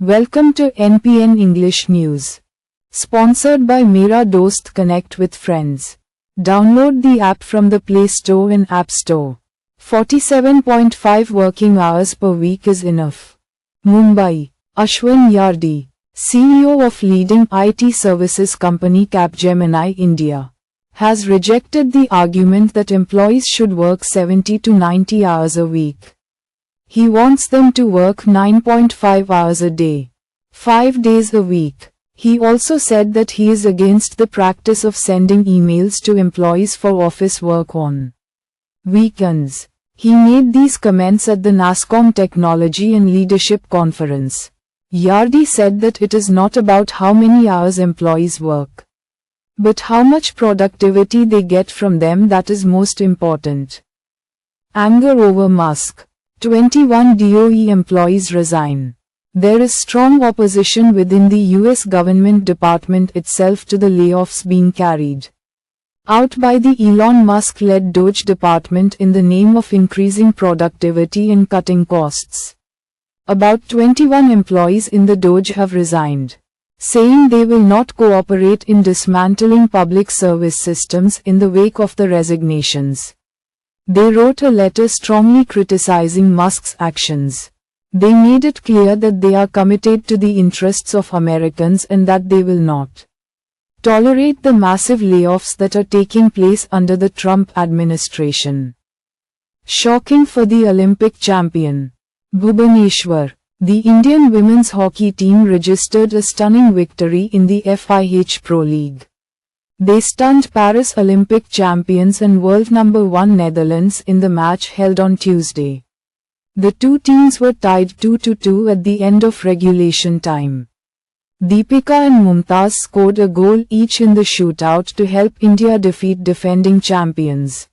Welcome to NPN English News. Sponsored by Meradost. Connect with friends. Download the app from the Play Store and App Store. 47.5 working hours per week is enough. Mumbai. Ashwin Yardi, CEO of leading IT services company Capgemini India, has rejected the argument that employees should work 70 to 90 hours a week. He wants them to work 9.5 hours a day, 5 days a week. He also said that he is against the practice of sending emails to employees for office work on weekends. He made these comments at the NASSCOM Technology and Leadership Conference. Yardi said that it is not about how many hours employees work, but how much productivity they get from them that is most important. Anger over Musk. 21 DOE employees resign. There is strong opposition within the US government department itself to the layoffs being carried out by the Elon Musk-led DOGE department in the name of increasing productivity and cutting costs. About 21 employees in the DOGE have resigned, saying they will not cooperate in dismantling public service systems in the wake of the resignations. They wrote a letter strongly criticizing Musk's actions. They made it clear that they are committed to the interests of Americans and that they will not tolerate the massive layoffs that are taking place under the Trump administration. Shocking for the Olympic champion. Bhubaneswar. The Indian women's hockey team registered a stunning victory in the FIH Pro League. They stunned Paris Olympic champions and world number 1 Netherlands in the match held on Tuesday. The two teams were tied 2-2 at the end of regulation time. Deepika and Mumtaz scored a goal each in the shootout to help India defeat defending champions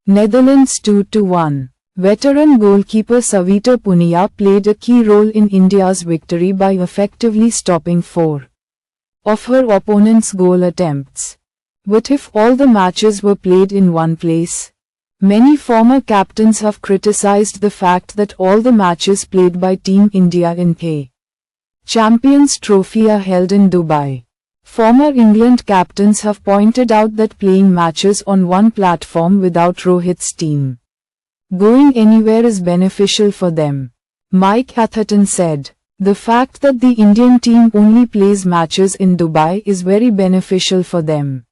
Netherlands 2-1. Veteran goalkeeper Savita Punia played a key role in India's victory by effectively stopping 4 of her opponent's goal attempts. What if all the matches were played in one place? Many former captains have criticized the fact that all the matches played by Team India in the Champions Trophy are held in Dubai. Former England captains have pointed out that playing matches on one platform without Rohit's team going anywhere is beneficial for them. Mike Atherton said, "The fact that the Indian team only plays matches in Dubai is very beneficial for them."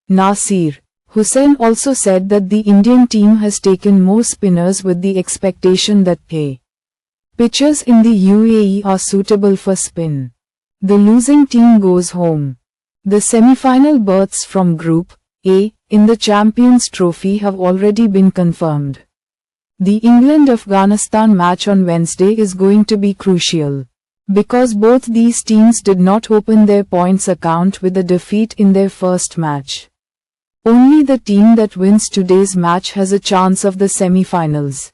Nasir Hussain also said that the Indian team has taken more spinners with the expectation that the pitches in the UAE are suitable for spin. The losing team goes home. The semi-final berths from Group A in the Champions Trophy have already been confirmed. The England-Afghanistan match on Wednesday is going to be crucial, because both these teams did not open their points account with a defeat in their first match. Only the team that wins today's match has a chance of the semi-finals.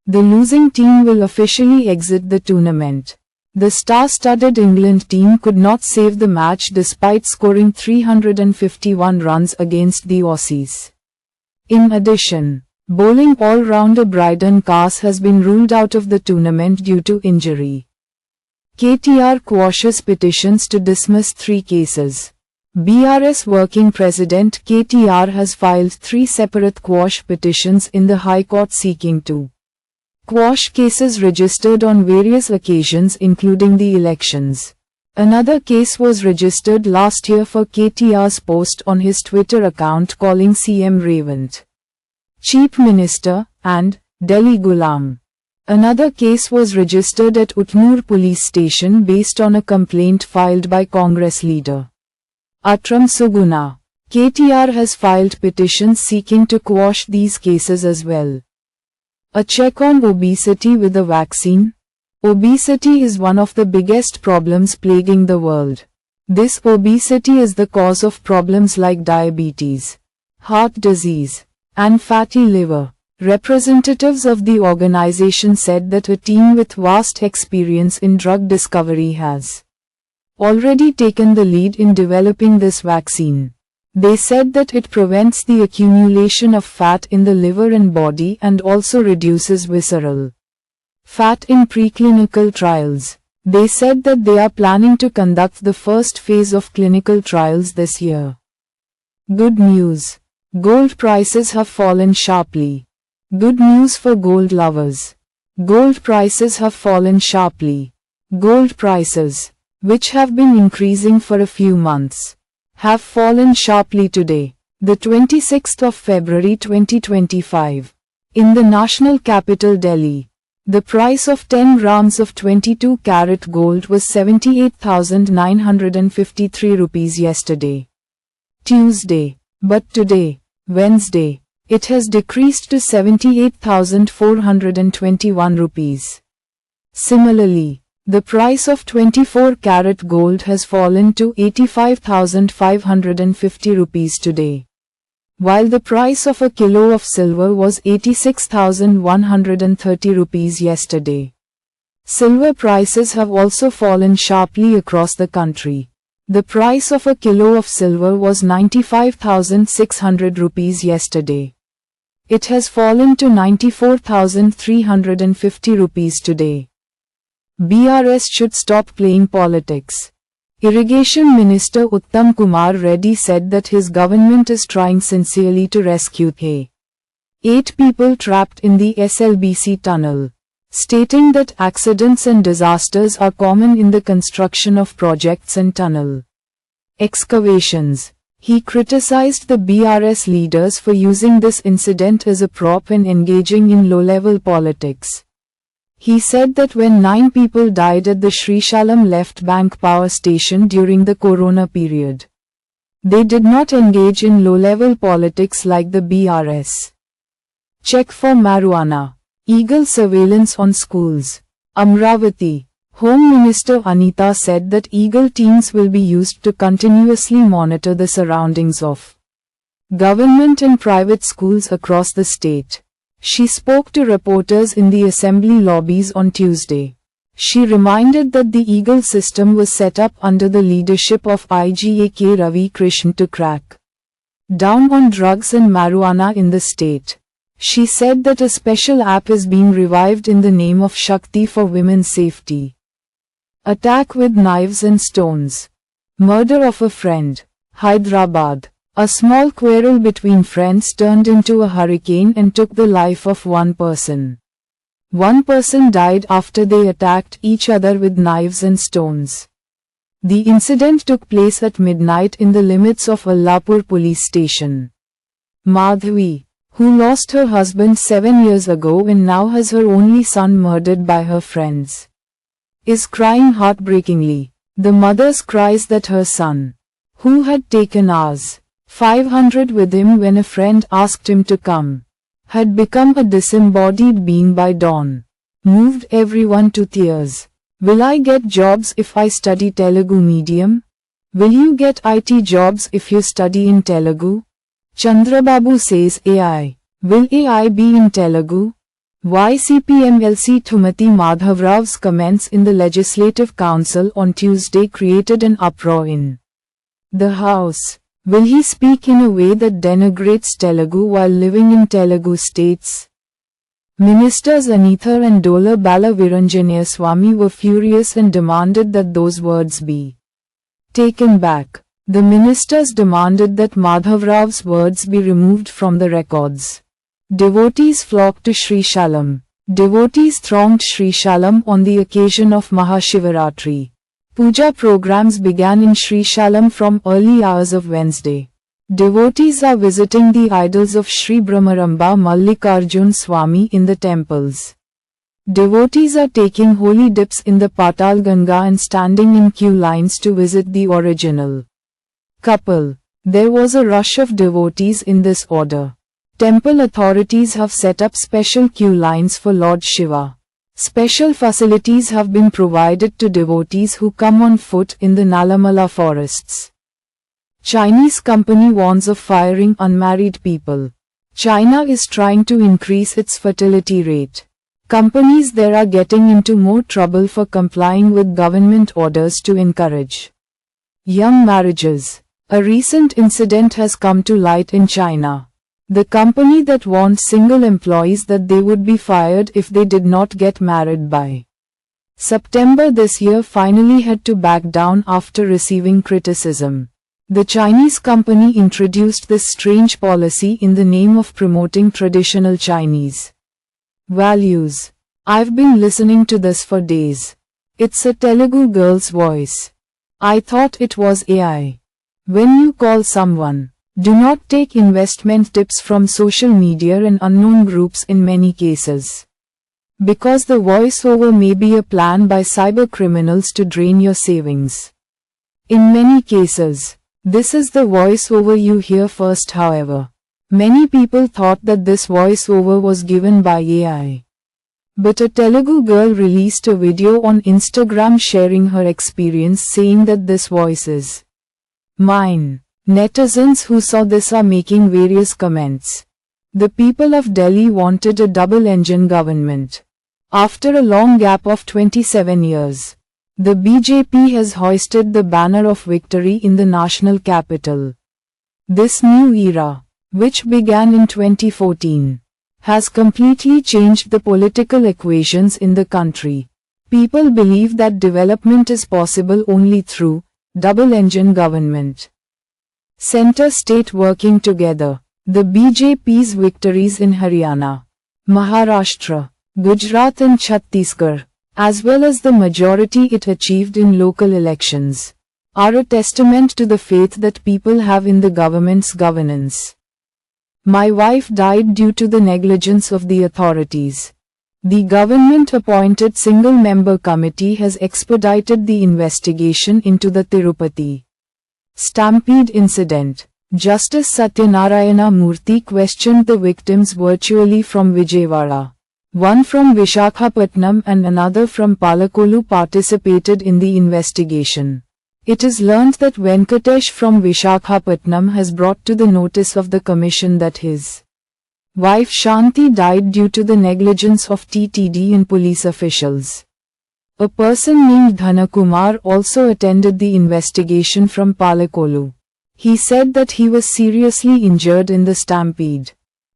The losing team will officially exit the tournament. The star-studded England team could not save the match despite scoring 351 runs against the Aussies. In addition, bowling all-rounder Brydon Carse has been ruled out of the tournament due to injury. KTR quashes petitions to dismiss 3 cases. BRS Working President KTR has filed 3 separate quash petitions in the High Court seeking to quash cases registered on various occasions including the elections. Another case was registered last year for KTR's post on his Twitter account calling CM Revant Chief Minister and Delhi Gulam. Another case was registered at Utnur police station based on a complaint filed by Congress leader Atram Suguna. KTR has filed petitions seeking to quash these cases as well. A check on obesity with a vaccine. Obesity is one of the biggest problems plaguing the world. This obesity is the cause of problems like diabetes, heart disease, and fatty liver. Representatives of the organization said that a team with vast experience in drug discovery has already taken the lead in developing this vaccine. They said that it prevents the accumulation of fat in the liver and body and also reduces visceral fat in preclinical trials. They said that they are planning to conduct the first phase of clinical trials this year. Good news. Gold prices have fallen sharply. Good news for gold lovers. Gold prices have fallen sharply. Gold prices, which have been increasing for a few months, have fallen sharply today, the 26th of February 2025. In the national capital Delhi, the price of 10 grams of 22-carat gold was 78,953 rupees yesterday, Tuesday, but today, Wednesday, it has decreased to 78,421 rupees. Similarly, the price of 24-carat gold has fallen to 85,550 rupees today, while the price of a kilo of silver was 86,130 rupees yesterday. Silver prices have also fallen sharply across the country. The price of a kilo of silver was 95,600 rupees yesterday. It has fallen to 94,350 rupees today. BRS should stop playing politics. Irrigation Minister Uttam Kumar Reddy said that his government is trying sincerely to rescue 8 people trapped in the SLBC tunnel, stating that accidents and disasters are common in the construction of projects and tunnel excavations. He criticized the BRS leaders for using this incident as a prop and engaging in low-level politics. He said that when 9 people died at the Srishalam left bank power station during the corona period, they did not engage in low-level politics like the BRS. Check for marijuana. Eagle surveillance on schools. Amravati. Home Minister Anita said that Eagle teams will be used to continuously monitor the surroundings of government and private schools across the state. She spoke to reporters in the assembly lobbies on Tuesday. She reminded that the Eagle system was set up under the leadership of IGA Ravi Krishnan to crack down on drugs and marijuana in the state. She said that a special app is being revived in the name of Shakti for women's safety. Attack with knives and stones. Murder of a friend. Hyderabad. A small quarrel between friends turned into a hurricane and took the life of one person. One person died after they attacked each other with knives and stones. The incident took place at midnight in the limits of Allahpur police station. Madhavi, who lost her husband 7 years ago and now has her only son murdered by her friends, is crying heartbreakingly. The mother cries that her son, who had taken Rs. 500 with him when a friend asked him to come, had become a disembodied being by dawn, moved everyone to tears. Will I get jobs if I study Telugu medium? Will you get IT jobs if you study in Telugu? Chandrababu says AI. Will AI be in Telugu? YCPMLC Thumati Madhavrav's comments in the Legislative Council on Tuesday created an uproar in the House. Will he speak in a way that denigrates Telugu while living in Telugu states? Ministers Anitha and Dola Bala Viranjanaya Swamy were furious and demanded that those words be taken back. The ministers demanded that Madhavrav's words be removed from the records. Devotees flocked to Srishalam. Devotees thronged Srishalam on the occasion of Mahashivaratri. Puja programs began in Srishalam from early hours of Wednesday. Devotees are visiting the idols of Sri Brahmaramba Mallikarjun Swamy in the temples. Devotees are taking holy dips in the Patal Ganga and standing in queue lines to visit the original couple. There was a rush of devotees in this order. Temple authorities have set up special queue lines for Lord Shiva. Special facilities have been provided to devotees who come on foot in the Nalamala forests. Chinese company warns of firing unmarried people. China is trying to increase its fertility rate. Companies there are getting into more trouble for complying with government orders to encourage young marriages. A recent incident has come to light in China. The company that warned single employees that they would be fired if they did not get married by September this year finally had to back down after receiving criticism. The Chinese company introduced this strange policy in the name of promoting traditional Chinese values. I've been listening to this for days. It's a Telugu girl's voice. I thought it was AI. When you call someone, do not take investment tips from social media and unknown groups in many cases. Because the voiceover may be a plan by cyber criminals to drain your savings. In many cases, this is the voiceover you hear first. However, many people thought that this voiceover was given by AI. But a Telugu girl released a video on Instagram sharing her experience, saying that this voice is mine. Netizens who saw this are making various comments. The people of Delhi wanted a double-engine government. After a long gap of 27 years, the BJP has hoisted the banner of victory in the national capital. This new era, which began in 2014, has completely changed the political equations in the country. People believe that development is possible only through double-engine government. Center-state working together. The BJP's victories in Haryana, Maharashtra, Gujarat and Chhattisgarh, as well as the majority it achieved in local elections, are a testament to the faith that people have in the government's governance. My wife died due to the negligence of the authorities. The government-appointed single-member committee has expedited the investigation into the Tirupati stampede incident. Justice Satyanarayana Murthy questioned the victims virtually from Vijayawada. One from Visakhapatnam and another from Palakolu participated in the investigation. It is learned that Venkatesh from Visakhapatnam has brought to the notice of the commission that his wife Shanti died due to the negligence of TTD and police officials. A person named Dhanakumar also attended the investigation from Palakolu. He said that he was seriously injured in the stampede.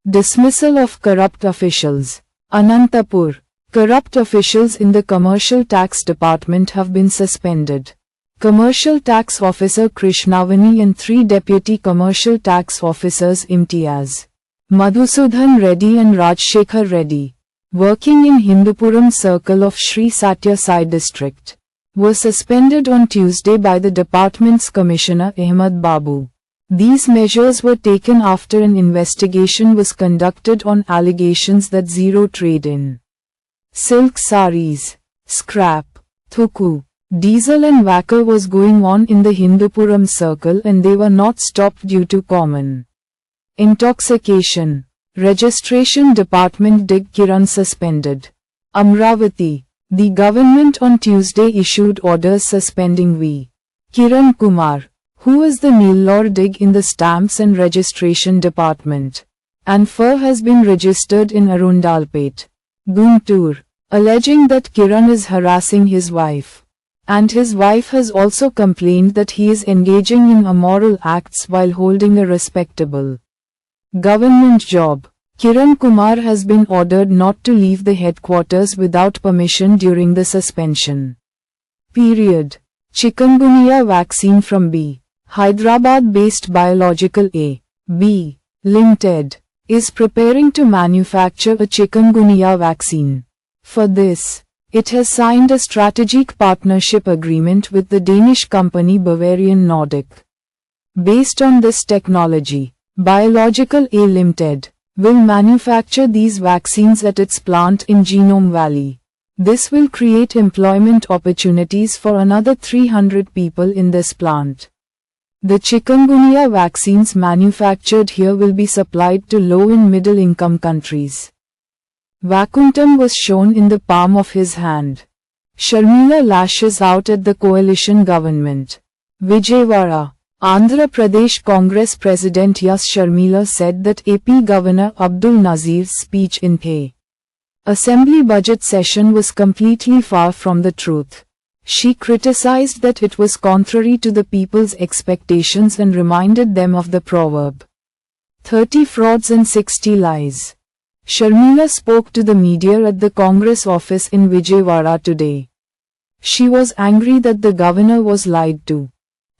Dismissal of corrupt officials. Anantapur. Corrupt officials in the Commercial Tax Department have been suspended. Commercial Tax Officer Krishnavani and 3 Deputy Commercial Tax Officers Imtiaz Madhusudhan Reddy and Rajshekhar Reddy, working in Hindupuram circle of Sri Satya Sai district, were suspended on Tuesday by the department's Commissioner Ahmed Babu. These measures were taken after an investigation was conducted on allegations that zero trade in silk saris, scrap, thuku, diesel and wacko was going on in the Hindupuram circle and they were not stopped due to common intoxication. Registration Department Dig Kiran suspended. Amravati. The government on Tuesday issued orders suspending V. Kiran Kumar, who is the Nellore Dig in the Stamps and Registration Department, and has been registered in Arundalpet, Guntur, alleging that Kiran is harassing his wife. And his wife has also complained that he is engaging in immoral acts while holding a respectable government job. Kiran Kumar has been ordered not to leave the headquarters without permission during the suspension period. Chikungunya vaccine from B. Hyderabad-based Biological A.B. Limited is preparing to manufacture a chikungunya vaccine. For this, it has signed a strategic partnership agreement with the Danish company Bavarian Nordic. Based on this technology, Biological A Limited will manufacture these vaccines at its plant in Genome Valley. This will create employment opportunities for another 300 people in this plant. The chikungunya vaccines manufactured here will be supplied to low and middle income countries. Vakuntam was shown in the palm of his hand. Sharmila lashes out at the coalition government. Vijayawada. Andhra Pradesh Congress President Yas Sharmila said that AP Governor Abdul Nazir's speech in the Assembly budget session was completely far from the truth. She criticized that it was contrary to the people's expectations and reminded them of the proverb, 30 frauds and 60 lies. Sharmila spoke to the media at the Congress office in Vijayawada today. She was angry that the governor was lied to,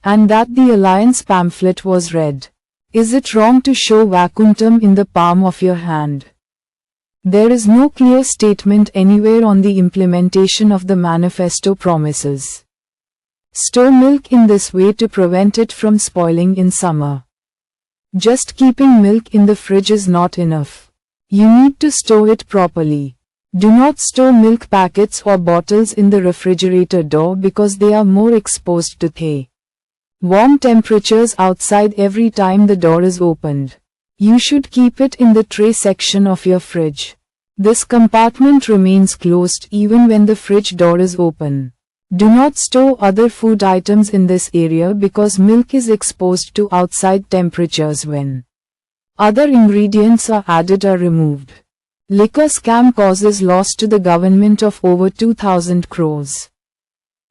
and that the alliance pamphlet was read. Is it wrong to show Vakuntam in the palm of your hand? There is no clear statement anywhere on the implementation of the manifesto promises. Store milk in this way to prevent it from spoiling in summer. Just keeping milk in the fridge is not enough. You need to store it properly. Do not store milk packets or bottles in the refrigerator door because they are more exposed to the warm temperatures outside every time the door is opened. You should keep it in the tray section of your fridge. This compartment remains closed even when the fridge door is open. Do not store other food items in this area because milk is exposed to outside temperatures when other ingredients are added or removed. Liquor scam causes loss to the government of over 2,000 crores.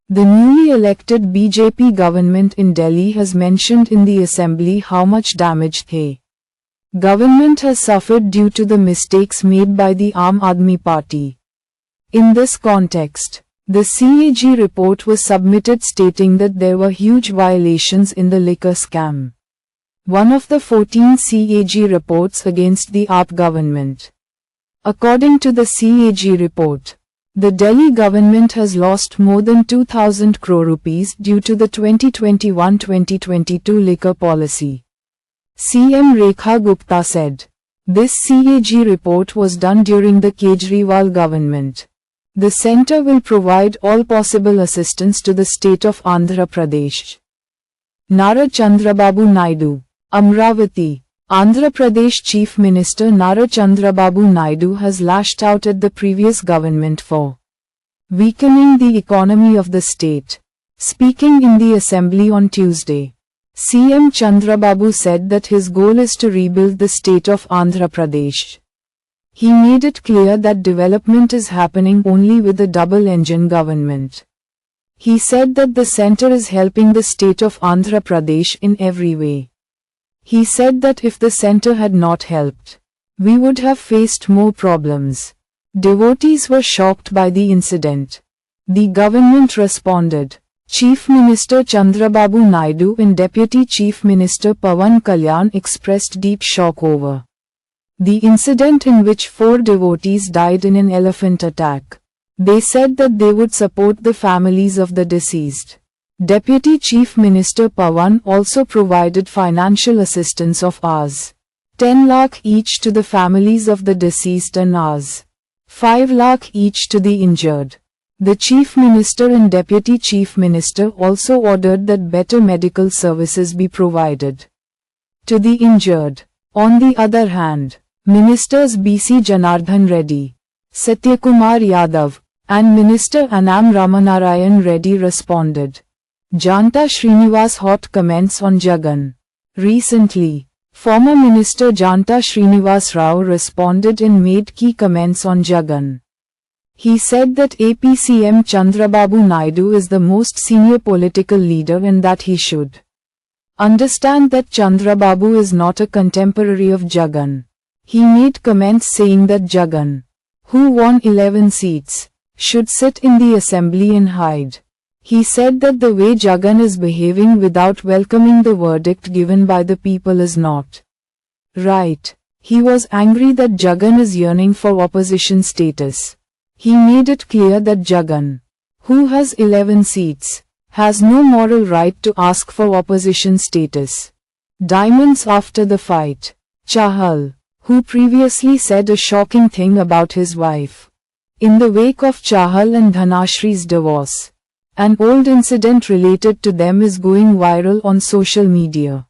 The newly elected BJP government in Delhi has mentioned in the assembly how much damage the government has suffered due to the mistakes made by the Aam Aadmi Party. In this context, the CAG report was submitted stating that there were huge violations in the liquor scam. One of the 14 CAG reports against the AAP government. According to the CAG report, the Delhi government has lost more than 2,000 crore rupees due to the 2021-2022 liquor policy. CM Rekha Gupta said. This CAG report was done during the Kejriwal government. The centre will provide all possible assistance to the state of Andhra Pradesh. Nara Chandrababu Naidu, Amravati. Andhra Pradesh Chief Minister Nara Chandrababu Naidu has lashed out at the previous government for weakening the economy of the state. Speaking in the assembly on Tuesday, CM Chandrababu said that his goal is to rebuild the state of Andhra Pradesh. He made it clear that development is happening only with a double-engine government. He said that the centre is helping the state of Andhra Pradesh in every way. He said that if the centre had not helped, we would have faced more problems. Devotees were shocked by the incident. The government responded. Chief Minister Chandrababu Naidu and Deputy Chief Minister Pawan Kalyan expressed deep shock over the incident in which 4 devotees died in an elephant attack. They said that they would support the families of the deceased. Deputy Chief Minister Pawan also provided financial assistance of Rs. 10 lakh each to the families of the deceased and Rs. 5 lakh each to the injured. The Chief Minister and Deputy Chief Minister also ordered that better medical services be provided to the injured. On the other hand, Ministers BC Janardhan Reddy, Satyakumar Yadav, and Minister Annam Ramanarayan Reddy responded. Janta Srinivas hot comments on Jagan. Recently, former Minister Janta Srinivas Rao responded and made key comments on Jagan. He said that APCM Chandrababu Naidu is the most senior political leader and that he should understand that Chandrababu is not a contemporary of Jagan. He made comments saying that Jagan, who won 11 seats, should sit in the assembly and hide. He said that the way Jagan is behaving without welcoming the verdict given by the people is not right. He was angry that Jagan is yearning for opposition status. He made it clear that Jagan, who has 11 seats, has no moral right to ask for opposition status. Diamonds after the fight. Chahal, who previously said a shocking thing about his wife in the wake of Chahal and Dhanashree's divorce. An old incident related to them is going viral on social media.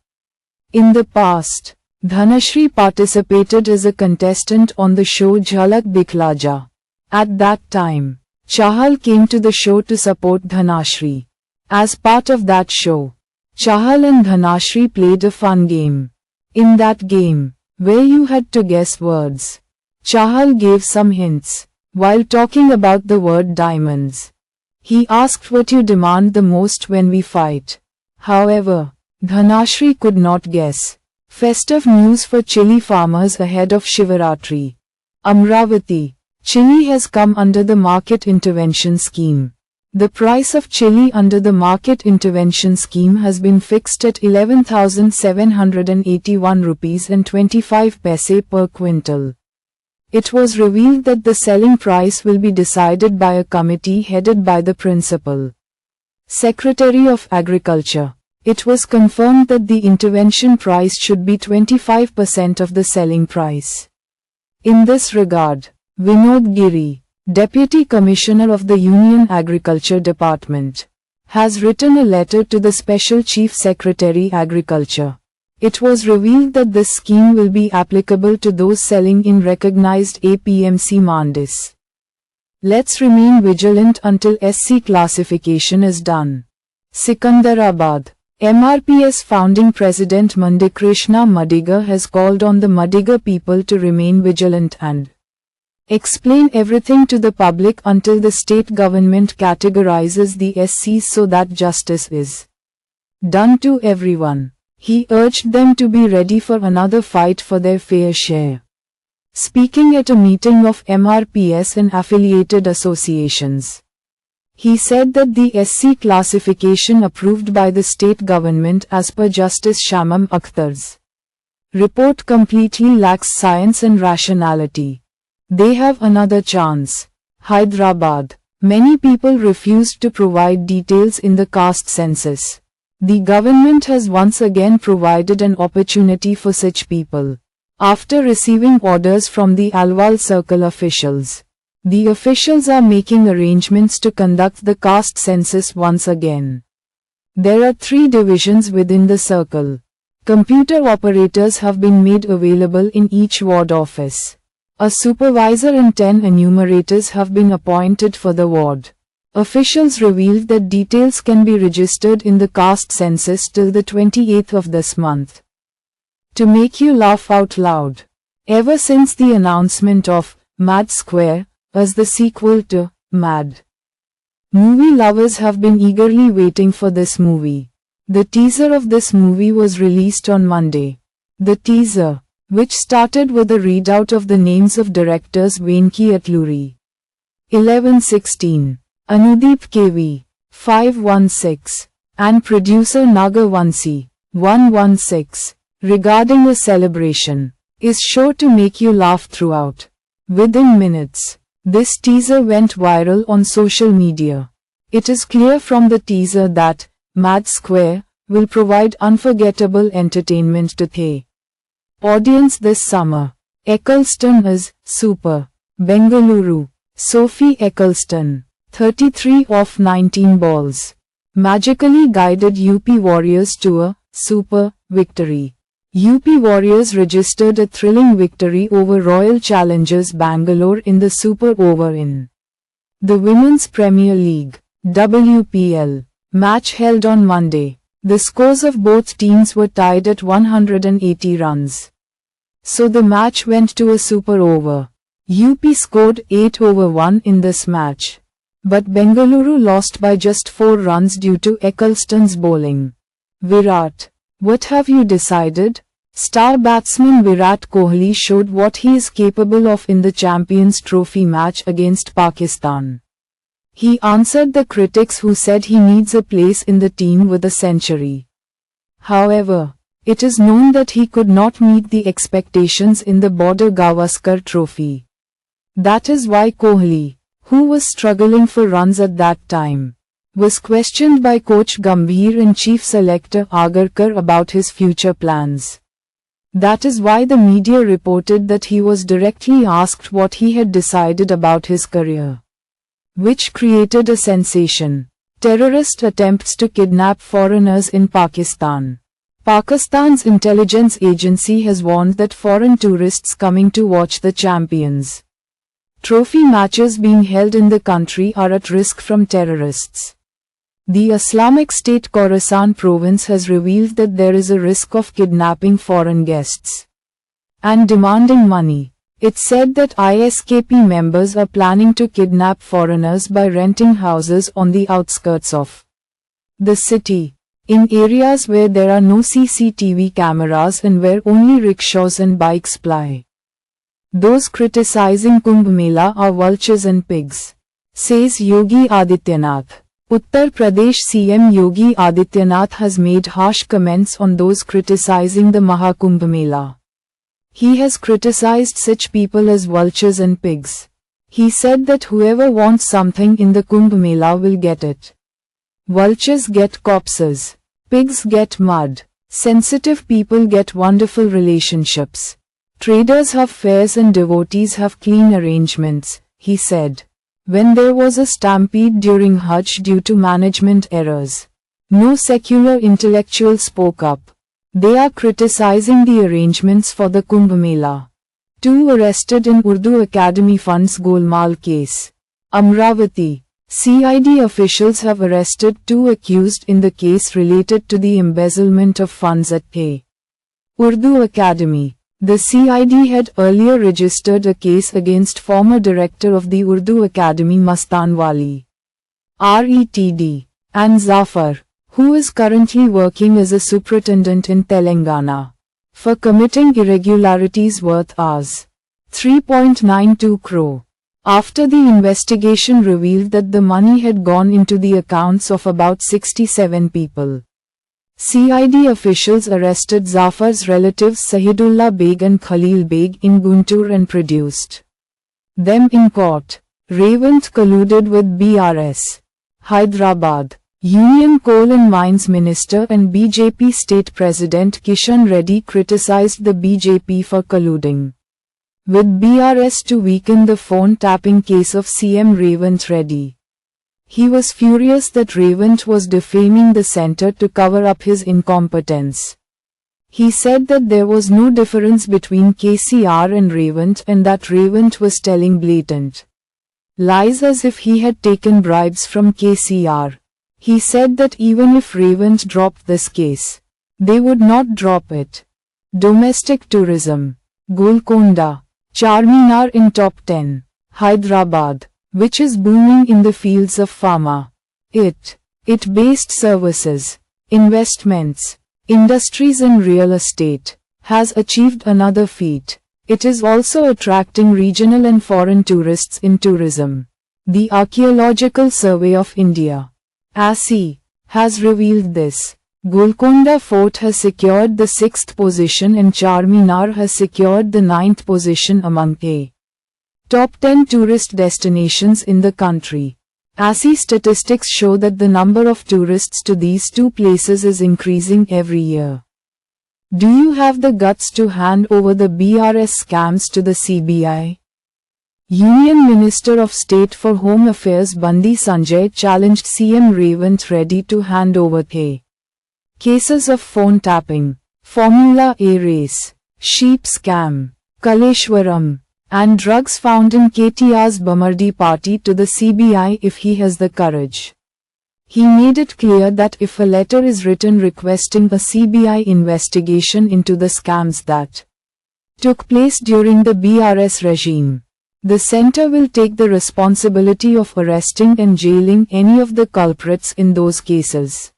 In the past, Dhanashree participated as a contestant on the show Jhalak Dikhla Ja. At that time, Chahal came to the show to support Dhanashree. As part of that show, Chahal and Dhanashree played a fun game. In that game, where you had to guess words, Chahal gave some hints. While talking about the word diamonds, he asked what you demand the most when we fight. However, Dhanashree could not guess. Festive news for chili farmers ahead of Shivaratri. Amravati. Chili has come under the market intervention scheme. The price of chili under the market intervention scheme has been fixed at 11,781 rupees and 25 paise per quintal. It was revealed that the selling price will be decided by a committee headed by the Principal Secretary of Agriculture. It was confirmed that the intervention price should be 25% of the selling price. In this regard, Vinod Giri, Deputy Commissioner of the Union Agriculture Department, has written a letter to the Special Chief Secretary Agriculture. It was revealed that this scheme will be applicable to those selling in recognized APMC mandis. Let's remain vigilant until SC classification is done. Sikandarabad. MRPS founding president Mandikrishna Madiga has called on the Madiga people to remain vigilant and explain everything to the public until the state government categorizes the SCs so that justice is done to everyone. He urged them to be ready for another fight for their fair share. Speaking at a meeting of MRPS and affiliated associations, he said that the SC classification approved by the state government as per Justice Shamam Akhtar's report completely lacks science and rationality. They have another chance. Hyderabad. Many people refused to provide details in the caste census. The government has once again provided an opportunity for such people. After receiving orders from the Alwal Circle officials, the officials are making arrangements to conduct the caste census once again. There are 3 divisions within the circle. Computer operators have been made available in each ward office. A supervisor and 10 enumerators have been appointed for the ward. Officials revealed that details can be registered in the caste census till the 28th of this month. To make you laugh out loud. Ever since the announcement of Mad Square as the sequel to Mad, movie lovers have been eagerly waiting for this movie. The teaser of this movie was released on Monday. The teaser, which started with a readout of the names of directors Venki Atluri, 1116, Anudeep KV, 516, and producer Nagavansi, 116, regarding a celebration, is sure to make you laugh throughout. Within minutes, this teaser went viral on social media. It is clear from the teaser that Mad Square will provide unforgettable entertainment to the audience this summer. Eccleston is super. Bengaluru. Sophie Eccleston, 33 of 19 balls, magically guided UP Warriors to a super victory. UP Warriors registered a thrilling victory over Royal Challengers Bangalore in the Super Over in the Women's Premier League (WPL) match held on Monday. The scores of both teams were tied at 180 runs. So the match went to a super over. UP scored 8 over 1 in this match. But Bengaluru lost by just 4 runs due to Eccleston's bowling. Virat, what have you decided? Star batsman Virat Kohli showed what he is capable of in the Champions Trophy match against Pakistan. He answered the critics who said he needs a place in the team with a century. However, it is known that he could not meet the expectations in the Border Gavaskar Trophy. That is why Kohli, who was struggling for runs at that time, was questioned by coach Gambhir and chief selector Agarkar about his future plans. That is why the media reported that he was directly asked what he had decided about his career, which created a sensation. Terrorist attempts to kidnap foreigners in Pakistan. Pakistan's intelligence agency has warned that foreign tourists coming to watch the Champions Trophy matches being held in the country are at risk from terrorists. The Islamic State Khorasan province has revealed that there is a risk of kidnapping foreign guests and demanding money. It said that ISKP members are planning to kidnap foreigners by renting houses on the outskirts of the city, in areas where there are no CCTV cameras and where only rickshaws and bikes ply. Those criticizing Kumbh Mela are vultures and pigs, says Yogi Adityanath. Uttar Pradesh CM Yogi Adityanath has made harsh comments on those criticizing the Mahakumbh Mela. He has criticized such people as vultures and pigs. He said that whoever wants something in the Kumbh Mela will get it. Vultures get corpses. Pigs get mud. Sensitive people get wonderful relationships. Traders have fairs and devotees have clean arrangements, he said. When there was a stampede during Hajj due to management errors, no secular intellectual spoke up. They are criticizing the arrangements for the Kumbh Mela. 2 arrested in Urdu Academy funds Golmaal case. Amravati. CID officials have arrested 2 accused in the case related to the embezzlement of funds at A. Urdu Academy. The CID had earlier registered a case against former director of the Urdu Academy Mastanwali, RETD, and Zafar, who is currently working as a superintendent in Telangana, for committing irregularities worth Rs. 3.92 crore. After the investigation revealed that the money had gone into the accounts of about 67 people. CID officials arrested Zafar's relatives Sahidullah Beg and Khalil Beg in Guntur and produced them in court. Revant colluded with BRS. Hyderabad. Union Coal and Mines Minister and BJP State President Kishan Reddy criticized the BJP for colluding with BRS to weaken the phone tapping case of CM Revant Reddy. He was furious that Revant was defaming the centre to cover up his incompetence. He said that there was no difference between KCR and Revant and that Revant was telling blatant lies as if he had taken bribes from KCR. He said that even if Revant dropped this case, they would not drop it. Domestic tourism. Golconda. Charminar in top 10. Hyderabad, which is booming in the fields of pharma, IT-based services, investments, industries and real estate, has achieved another feat. It is also attracting regional and foreign tourists in tourism. The Archaeological Survey of India, ASI, has revealed this. Golconda Fort has secured the 6th position and Charminar has secured the 9th position among the top 10 tourist destinations in the country. ASI statistics show that the number of tourists to these 2 places is increasing every year. Do you have the guts to hand over the BRS scams to the CBI? Union Minister of State for Home Affairs Bandi Sanjay challenged CM Revant Reddy to hand over the cases of phone tapping, Formula A race, sheep scam, Kaleshwaram, and drugs found in KTR's Bamardi party to the CBI if he has the courage. He made it clear that if a letter is written requesting a CBI investigation into the scams that took place during the BRS regime, the centre will take the responsibility of arresting and jailing any of the culprits in those cases.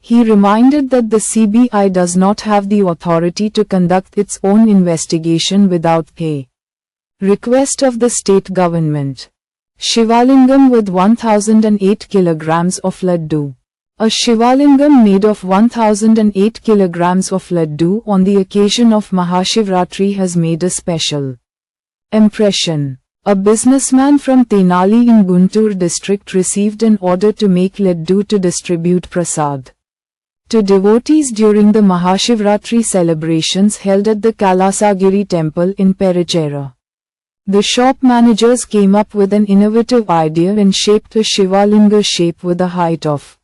He reminded that the CBI does not have the authority to conduct its own investigation without the request of the state government. Shivalingam with 1008 kilograms of laddu. A Shivalingam made of 1008 kilograms of laddu on the occasion of Mahashivratri has made a special impression. A businessman from Tenali in Guntur district received an order to make laddu to distribute prasad to devotees during the Mahashivratri celebrations held at the Kalasagiri temple in Perachera. The shop managers came up with an innovative idea and shaped a Shivalinga shape with a height of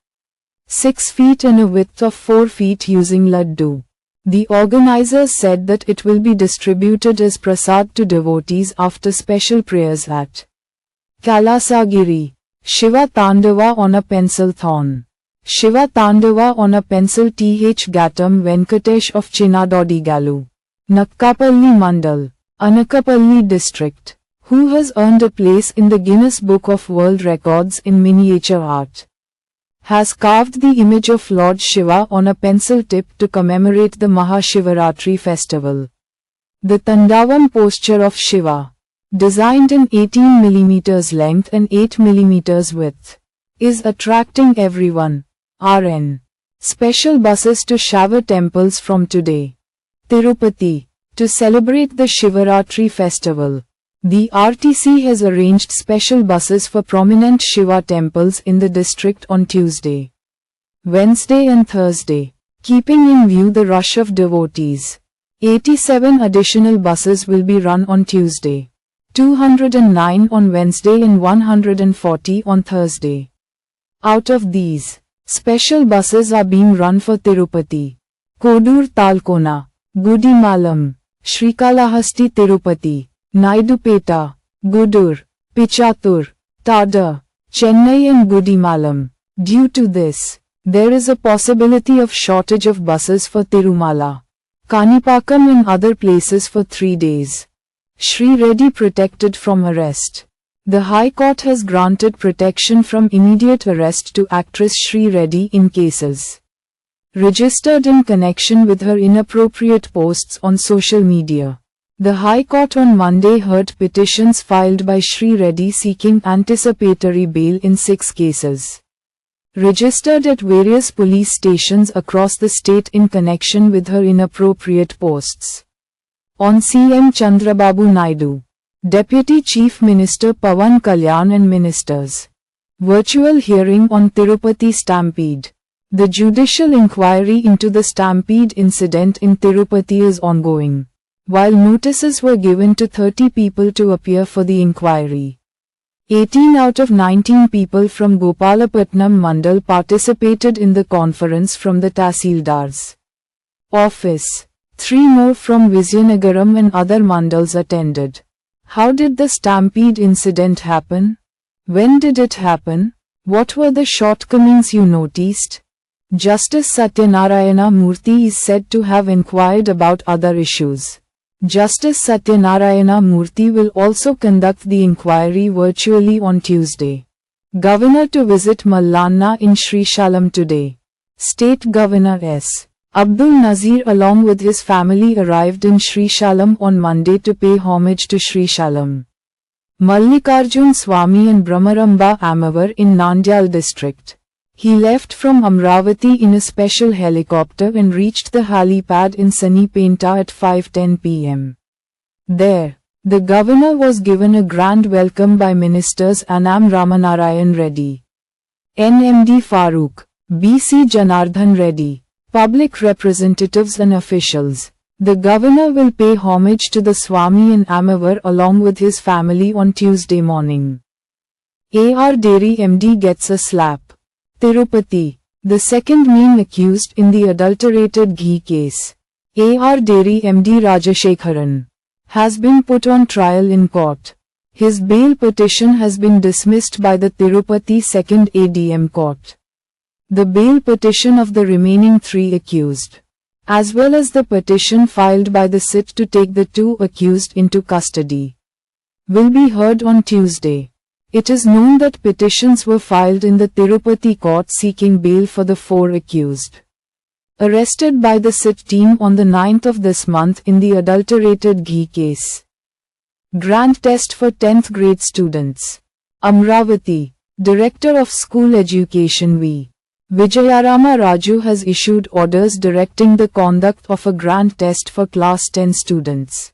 6 feet and a width of 4 feet using laddu. The organizers said that it will be distributed as prasad to devotees after special prayers at Kalasagiri. Shiva Tandava on a pencil thorn. Shiva Tandava on a pencil Th Gatam Venkatesh of Chinadodigalu, Nakkapalli Mandal, Anakapalli district, who has earned a place in the Guinness Book of World Records in miniature art, has carved the image of Lord Shiva on a pencil tip to commemorate the Mahashivaratri festival. The Tandavam posture of Shiva, designed in 18 mm length and 8 mm width, is attracting everyone. RN. Special buses to Shiva temples from today. Tirupati. To celebrate the Shivaratri festival, the RTC has arranged special buses for prominent Shiva temples in the district on Tuesday, Wednesday and Thursday, keeping in view the rush of devotees. 87 additional buses will be run on Tuesday, 209 on Wednesday and 140 on Thursday. Out of these, special buses are being run for Tirupati, Kodur Talkona, Gudimalam, Srikalahasti Tirupati, Naidupeta, Gudur, Pichatur, Tada, Chennai and Gudimalam. Due to this, there is a possibility of shortage of buses for Tirumala, Kanipakam and other places for 3 days. Sri Reddy protected from arrest. The High Court has granted protection from immediate arrest to actress Sri Reddy in cases registered in connection with her inappropriate posts on social media. The High Court on Monday heard petitions filed by Sri Reddy seeking anticipatory bail in 6 cases registered at various police stations across the state in connection with her inappropriate posts on CM Chandrababu Naidu, Deputy Chief Minister Pawan Kalyan and ministers. Virtual hearing on Tirupati Stampede. The judicial inquiry into the stampede incident in Tirupati is ongoing, while notices were given to 30 people to appear for the inquiry. 18 out of 19 people from Gopalapatnam Mandal participated in the conference from the Tahsildar's office. 3 more from Vizianagaram and other mandals attended. How did the stampede incident happen? When did it happen? What were the shortcomings you noticed? Justice Satyanarayana Murthy is said to have inquired about other issues. Justice Satyanarayana Murthy will also conduct the inquiry virtually on Tuesday. Governor to visit Mallanna in Srishalam today. State Governor S. Abdul Nazir along with his family arrived in Srishalam on Monday to pay homage to Srishalam Mallikarjun Swami and Brahmaramba Amavar in Nandyal district. He left from Amravati in a special helicopter and reached the helipad in Sanipenta at 5:10 p.m. There, the governor was given a grand welcome by ministers Annam Ramanarayan Reddy, NMD Farooq, BC Janardhan Reddy, public representatives and officials. The governor will pay homage to the Swami in Amavar along with his family on Tuesday morning. AR Dairy MD gets a slap. Tirupati, the second main accused in the adulterated ghee case, AR Dairy MD Rajashekharan, has been put on trial in court. His bail petition has been dismissed by the Tirupati 2nd ADM court. The bail petition of the remaining 3 accused, as well as the petition filed by the SIT to take the 2 accused into custody, will be heard on Tuesday. It is known that petitions were filed in the Tirupati court seeking bail for the 4 accused, arrested by the SIT team on the 9th of this month in the adulterated ghee case. Grand test for 10th grade students. Amravati, Director of School Education V. Vijayarama Raju has issued orders directing the conduct of a grand test for class 10 students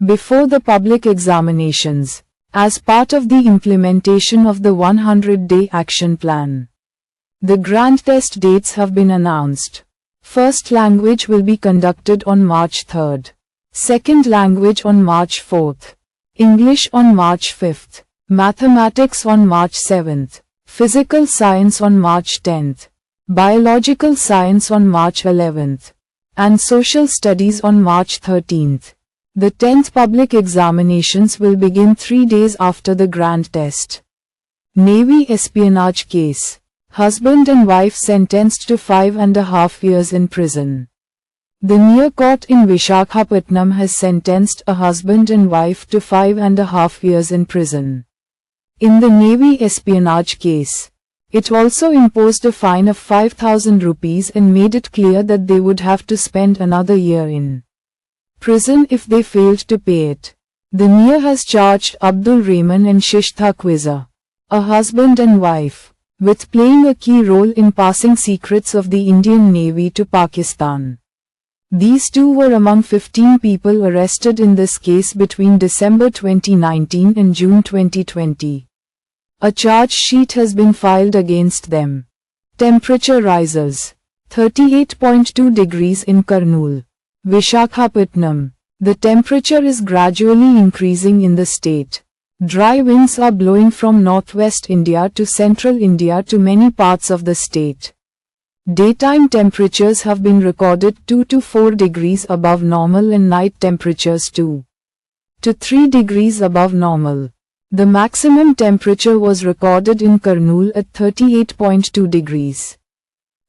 before the public examinations, as part of the implementation of the 100-day action plan. The grand test dates have been announced. First language will be conducted on March 3rd. Second language on March 4th. English on March 5th. Mathematics on March 7th. Physical science on March 10th. Biological science on March 11th. And social studies on March 13th. The 10th public examinations will begin 3 days after the grand test. Navy espionage case. Husband and wife sentenced to 5.5 years in prison. The near court in Vishakhapatnam has sentenced a husband and wife to 5.5 years in prison in the Navy espionage case. It also imposed a fine of 5,000 rupees and made it clear that they would have to spend another year in prison if they failed to pay it. The NIA has charged Abdul Rahman and Shishtha Quiza, a husband and wife, with playing a key role in passing secrets of the Indian Navy to Pakistan. These two were among 15 people arrested in this case between December 2019 and June 2020. A charge sheet has been filed against them. Temperature rises. 38.2 degrees in Kurnool, Vishakhapatnam. The temperature is gradually increasing in the state. Dry winds are blowing from northwest India to central India to many parts of the state. Daytime temperatures have been recorded 2 to 4 degrees above normal and night temperatures 2 to 3 degrees above normal. The maximum temperature was recorded in Kurnool at 38.2 degrees.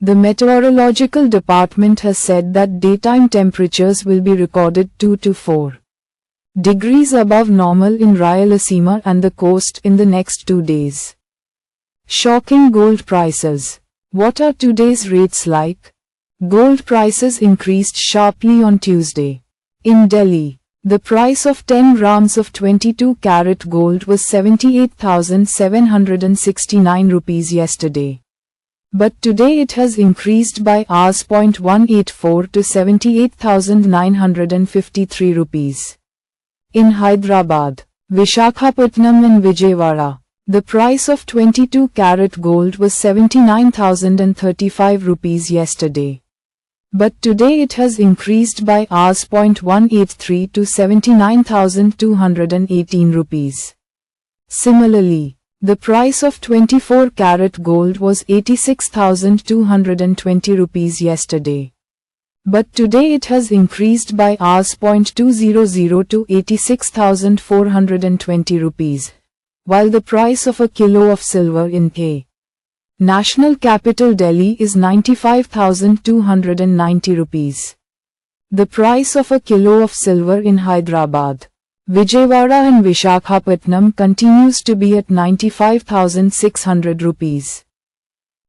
The meteorological department has said that daytime temperatures will be recorded 2 to 4 degrees above normal in Rayalaseema and the coast in the next 2 days. Shocking gold prices. What are today's rates like? Gold prices increased sharply on Tuesday. In Delhi, the price of 10 grams of 22-carat gold was 78,769 rupees yesterday. But today it has increased by Rs 0.184 to 78,953 rupees. In Hyderabad, Vishakhapatnam and Vijayawada, the price of 22-carat gold was 79,035 rupees yesterday. But today it has increased by Rs 0.183 to 79,218 rupees. Similarly, the price of 24-carat gold was 86,220 rupees yesterday. But today it has increased by Rs 0.200 to 86,420 rupees. While the price of a kilo of silver in the national capital Delhi is 95,290 rupees. The price of a kilo of silver in Hyderabad, Vijayawada and Vishakhapatnam continues to be at 95,600 rupees.